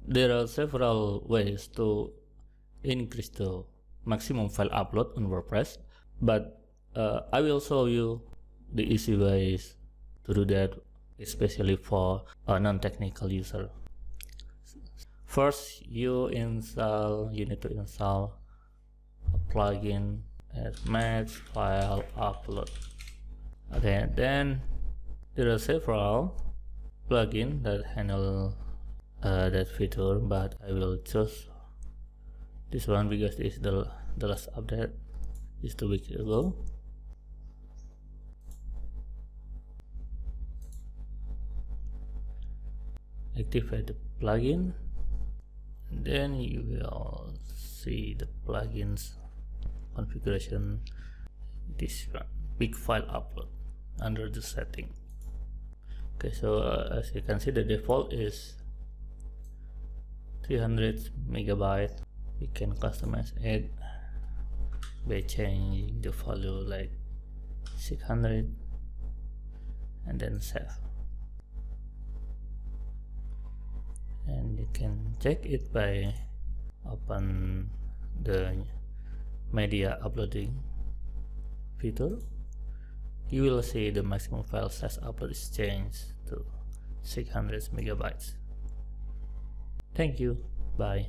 There are several ways to increase the maximum file upload on WordPress, but I will show you the easy ways to do that, especially for a non-technical user. First, you need to install a plugin as max file upload. Okay, then there are several plugins that handle that feature, but I will choose this one because it's the last update is 2 weeks ago. Activate the plugin, and then you will see the plugins configuration. This one, big file upload, under the setting. Okay, so as you can see, the default is 300 megabytes. You can customize it by changing the value like 600 and then save. And you can check it by open the media uploading feature. You will see the maximum file size upload is changed to 600 megabytes. Thank you. Bye.